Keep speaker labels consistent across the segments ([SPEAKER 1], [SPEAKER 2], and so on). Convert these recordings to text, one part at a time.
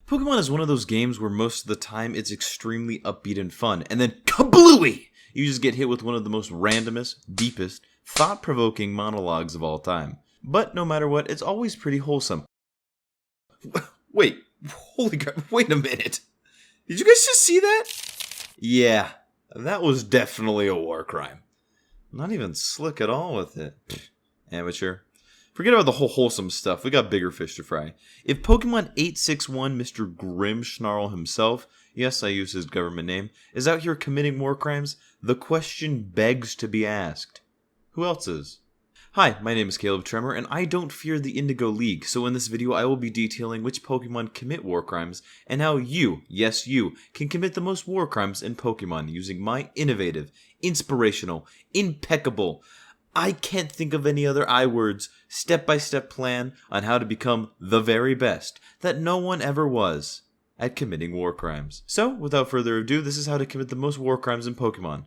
[SPEAKER 1] Pokemon is one of those games where most of the time it's extremely upbeat and fun, and then kablooey! You just get hit with one of the most randomest, deepest, thought-provoking monologues of all time. But no matter what, it's always pretty wholesome. Wait, holy crap, wait a minute. Did you guys just see that? Yeah, that was definitely a war crime. Not even slick at all with it. Amateur. Forget about the whole wholesome stuff, we got bigger fish to fry. If Pokemon 861 Mr. Grimmsnarl himself, yes, I use his government name, is out here committing war crimes, the question begs to be asked. Who else is? Hi, my name is Caleb Tremor, and I don't fear the Indigo League, so in this video I will be detailing which Pokemon commit war crimes, and how you, yes you, can commit the most war crimes in Pokemon using my innovative, inspirational, impeccable, I can't think of any other I words, step-by-step plan on how to become the very best that no one ever was at committing war crimes. So, without further ado, this is how to commit the most war crimes in Pokemon.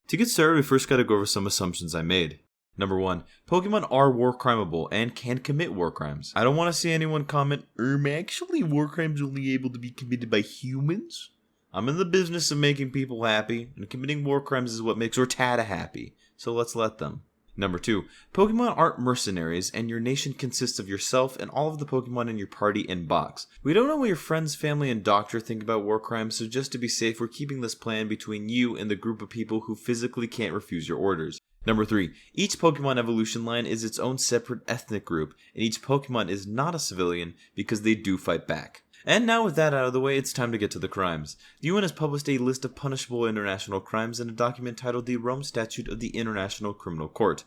[SPEAKER 1] To get started, we first gotta go over some assumptions I made. Number 1, Pokemon are war crimeable and can commit war crimes. I don't want to see anyone comment, actually war crimes only able to be committed by humans? I'm in the business of making people happy, and committing war crimes is what makes Rattata happy, so let's let them. Number 2, Pokemon aren't mercenaries, and your nation consists of yourself and all of the Pokemon in your party and box. We don't know what your friends, family, and doctor think about war crimes, so just to be safe, we're keeping this plan between you and the group of people who physically can't refuse your orders. Number 3, each Pokemon evolution line is its own separate ethnic group, and each Pokemon is not a civilian because they do fight back. And now with that out of the way, it's time to get to the crimes. The UN has published a list of punishable international crimes in a document titled the Rome Statute of the International Criminal Court.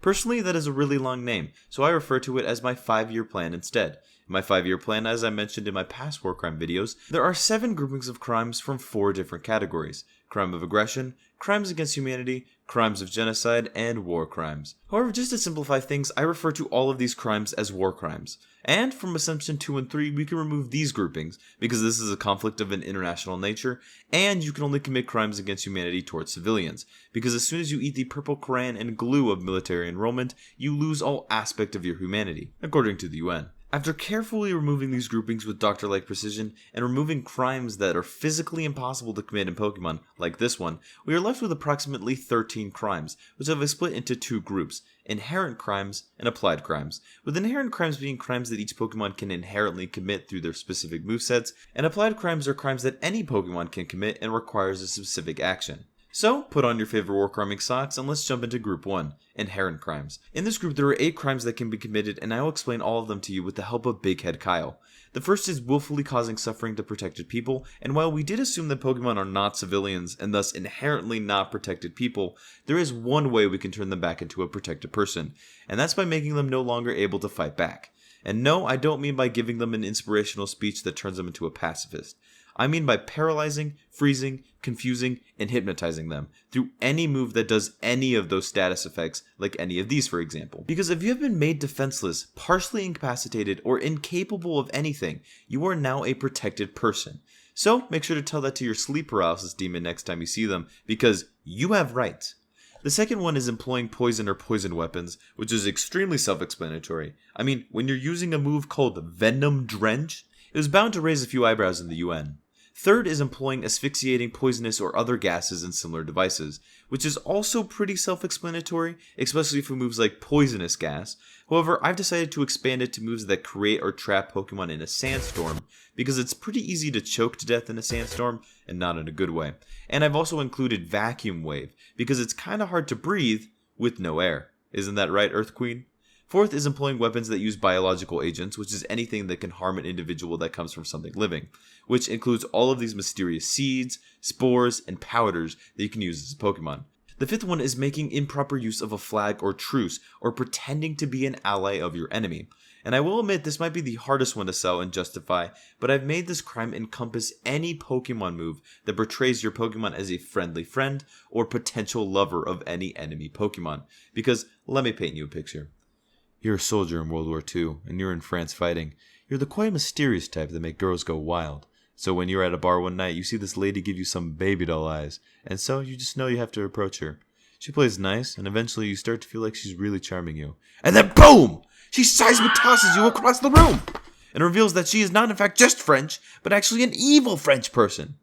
[SPEAKER 1] Personally, that is a really long name, so I refer to it as my 5-year plan instead. In my 5-year plan, as I mentioned in my past war crime videos, there are 7 groupings of crimes from 4 different categories: crime of aggression, crimes against humanity, crimes of genocide, and war crimes. However, just to simplify things, I refer to all of these crimes as war crimes. And from Assumption 2 and 3, we can remove these groupings, because this is a conflict of an international nature, and you can only commit crimes against humanity towards civilians, because as soon as you eat the purple crayon and glue of military enrollment, you lose all aspect of your humanity, according to the UN. After carefully removing these groupings with doctor-like precision, and removing crimes that are physically impossible to commit in Pokemon, like this one, we are left with approximately 13 crimes, which have been split into 2 groups: inherent crimes and applied crimes, with inherent crimes being crimes that each Pokemon can inherently commit through their specific movesets, and applied crimes are crimes that any Pokemon can commit and requires a specific action. So, put on your favorite war criming socks and let's jump into Group 1, Inherent Crimes. In this group there are 8 crimes that can be committed, and I will explain all of them to you with the help of Big Head Kyle. The first is willfully causing suffering to protected people, and while we did assume that Pokemon are not civilians and thus inherently not protected people, there is one way we can turn them back into a protected person, and that's by making them no longer able to fight back. And no, I don't mean by giving them an inspirational speech that turns them into a pacifist. I mean by paralyzing, freezing, confusing, and hypnotizing them through any move that does any of those status effects, like any of these for example. Because if you have been made defenseless, partially incapacitated, or incapable of anything, you are now a protected person. So make sure to tell that to your sleep paralysis demon next time you see them, because you have rights. The second one is employing poison or poison weapons, which is extremely self-explanatory. I mean, when you're using a move called Venom Drench, it was bound to raise a few eyebrows in the UN. Third is employing asphyxiating, poisonous, or other gases in similar devices, which is also pretty self-explanatory, especially for moves like Poisonous Gas. However, I've decided to expand it to moves that create or trap Pokemon in a sandstorm, because it's pretty easy to choke to death in a sandstorm, and not in a good way. And I've also included Vacuum Wave, because it's kinda hard to breathe with no air. Isn't that right, Earth Queen? Fourth is employing weapons that use biological agents, which is anything that can harm an individual that comes from something living, which includes all of these mysterious seeds, spores, and powders that you can use as a Pokemon. The fifth one is making improper use of a flag or truce, or pretending to be an ally of your enemy. And I will admit this might be the hardest one to sell and justify, but I've made this crime encompass any Pokemon move that portrays your Pokemon as a friendly friend or potential lover of any enemy Pokemon. Because let me paint you a picture. You're a soldier in World War II, and you're in France fighting. You're the quite mysterious type that make girls go wild. So when you're at a bar one night, you see this lady give you some baby doll eyes, and so you just know you have to approach her. She plays nice, and eventually you start to feel like she's really charming you. And then BOOM! She seismic tosses you across the room! and reveals that she is not in fact just French, but actually an evil French person.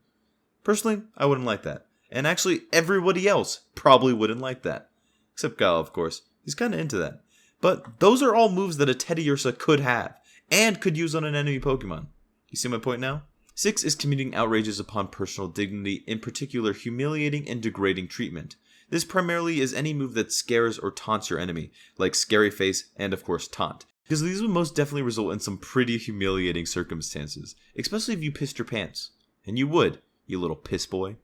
[SPEAKER 1] Personally, I wouldn't like that. And actually, everybody else probably wouldn't like that. Except Guile, of course. He's kinda into that. But those are all moves that a Teddiursa could have, and could use on an enemy Pokemon. You see my point now? 6 is committing outrages upon personal dignity, in particular humiliating and degrading treatment. This primarily is any move that scares or taunts your enemy, like Scary Face and of course Taunt, because these would most definitely result in some pretty humiliating circumstances, especially if you pissed your pants. And you would, you little piss boy.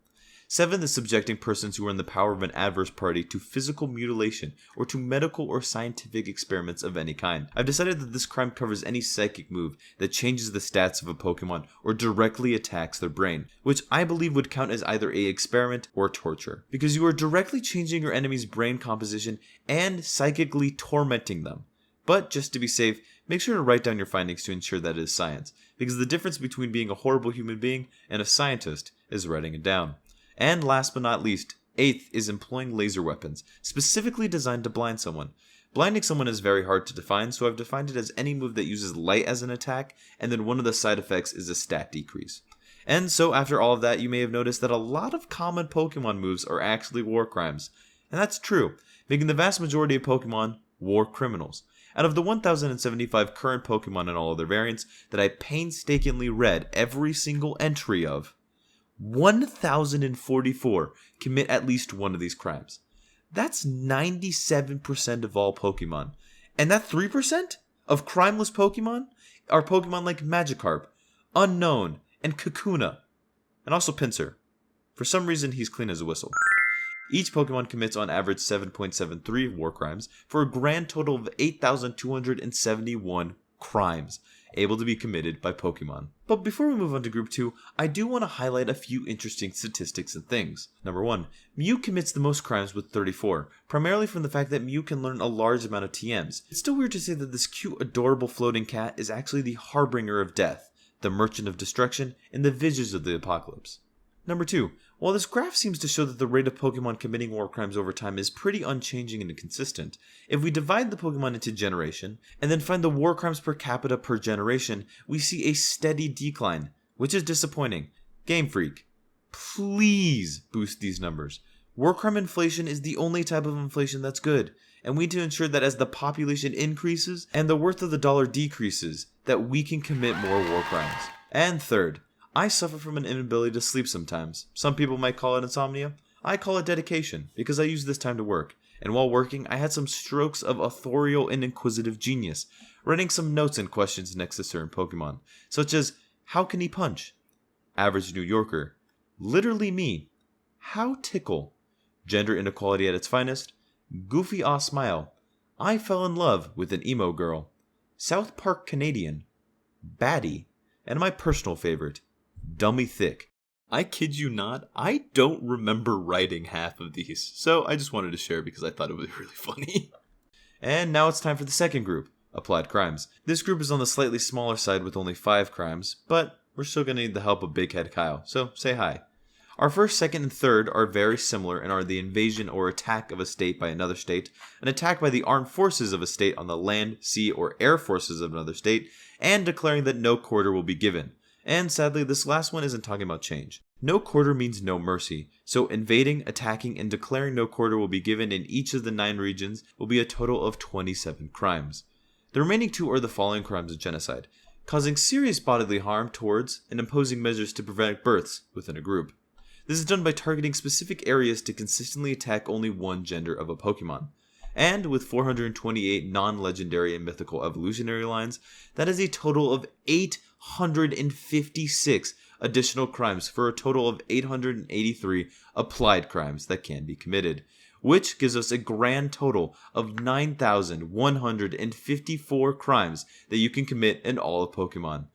[SPEAKER 1] 7 is subjecting persons who are in the power of an adverse party to physical mutilation or to medical or scientific experiments of any kind. I've decided that this crime covers any psychic move that changes the stats of a Pokemon or directly attacks their brain, which I believe would count as either a experiment or torture, because you are directly changing your enemy's brain composition and psychically tormenting them. But just to be safe, make sure to write down your findings to ensure that it is science, because the difference between being a horrible human being and a scientist is writing it down. And last but not least, 8th is employing laser weapons, specifically designed to blind someone. Blinding someone is very hard to define, so I've defined it as any move that uses light as an attack, and then one of the side effects is a stat decrease. And so after all of that, you may have noticed that a lot of common Pokemon moves are actually war crimes. And that's true, making the vast majority of Pokemon war criminals. Out of the 1,075 current Pokemon and all other variants that I painstakingly read every single entry of, 1,044 commit at least one of these crimes. That's 97% of all Pokemon. And that 3% of crimeless Pokemon are Pokemon like Magikarp, Unknown, and Kakuna, and also Pinsir. For some reason, he's clean as a whistle. Each Pokemon commits on average 7.73 war crimes for a grand total of 8,271 crimes able to be committed by Pokemon. But before we move on to Group 2, I do want to highlight a few interesting statistics and things. Number 1, Mew commits the most crimes with 34, primarily from the fact that Mew can learn a large amount of TMs. It's still weird to say that this cute, adorable floating cat is actually the harbinger of death, the merchant of destruction, and the visage of the apocalypse. Number 2, while this graph seems to show that the rate of Pokemon committing war crimes over time is pretty unchanging and consistent, if we divide the Pokemon into generation, and then find the war crimes per capita per generation, we see a steady decline, which is disappointing. Game Freak, please boost these numbers. War crime inflation is the only type of inflation that's good, and we need to ensure that as the population increases and the worth of the dollar decreases, that we can commit more war crimes. And third, I suffer from an inability to sleep sometimes. Some people might call it insomnia. I call it dedication, because I use this time to work. And while working, I had some strokes of authorial and inquisitive genius, writing some notes and questions next to certain Pokemon, such as, how can he punch? Average New Yorker. Literally me. How tickle? Gender inequality at its finest. Goofy aw smile. I fell in love with an emo girl. South Park Canadian. Baddie. And my personal favorite, Dummy Thick. I kid you not, I don't remember writing half of these, so I just wanted to share because I thought it was really funny. And now it's time for the second group, Applied Crimes. This group is on the slightly smaller side with only 5 crimes, but we're still going to need the help of Big Head Kyle, so say hi. Our first, second, and third are very similar and are the invasion or attack of a state by another state, an attack by the armed forces of a state on the land, sea, or air forces of another state, and declaring that no quarter will be given. And sadly, this last one isn't talking about change. No quarter means no mercy, so invading, attacking, and declaring no quarter will be given in each of the 9 regions will be a total of 27 crimes. The remaining 2 are the following crimes of genocide: causing serious bodily harm towards and imposing measures to prevent births within a group. This is done by targeting specific areas to consistently attack only one gender of a Pokemon. And with 428 non-legendary and mythical evolutionary lines, that is a total of 856 additional crimes for a total of 883 applied crimes that can be committed, which gives us a grand total of 9,154 crimes that you can commit in all of Pokemon.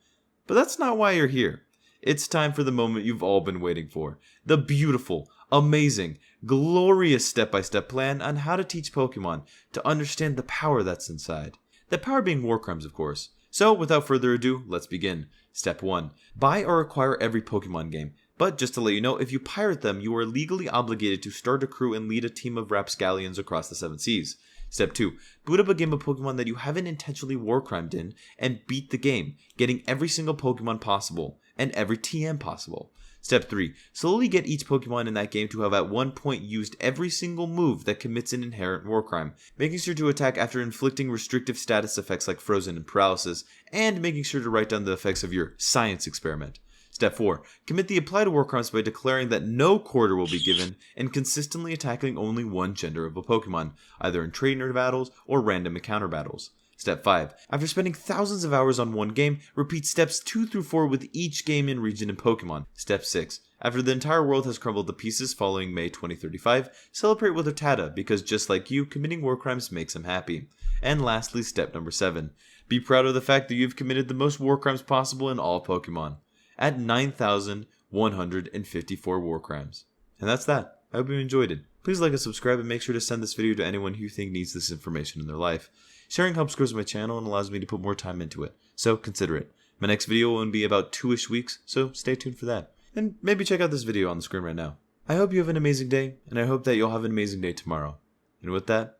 [SPEAKER 1] But that's not why you're here. It's time for the moment you've all been waiting for. The beautiful, amazing, glorious step-by-step plan on how to teach Pokemon to understand the power that's inside. That power being war crimes, of course. So, without further ado, let's begin. Step 1. Buy or acquire every Pokemon game. But just to let you know, if you pirate them, you are legally obligated to start a crew and lead a team of rapscallions across the 7 seas. Step 2. Boot up a game of Pokemon that you haven't intentionally warcrimed in and beat the game, getting every single Pokemon possible and every TM possible. Step 3. Slowly get each Pokemon in that game to have at one point used every single move that commits an inherent warcrime, making sure to attack after inflicting restrictive status effects like frozen and paralysis, and making sure to write down the effects of your science experiment. Step 4. Commit the applied warcrimes by declaring that no quarter will be given and consistently attacking only one gender of a Pokemon, either in trainer battles or random encounter battles. Step 5. After spending thousands of hours on one game, repeat steps 2 through 4 with each game and region in Pokemon. Step 6. After the entire world has crumbled to pieces following May 2035, celebrate with Rattata because just like you, committing war crimes makes him happy. And lastly, step number 7. Be proud of the fact that you've committed the most war crimes possible in all Pokemon, at 9,154 war crimes. And that's that. I hope you enjoyed it. Please like and subscribe and make sure to send this video to anyone who you think needs this information in their life. Sharing helps grow my channel and allows me to put more time into it, so consider it. My next video will be about 2-ish weeks, so stay tuned for that. And maybe check out this video on the screen right now. I hope you have an amazing day, and I hope that you'll have an amazing day tomorrow. And with that,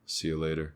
[SPEAKER 1] see you later.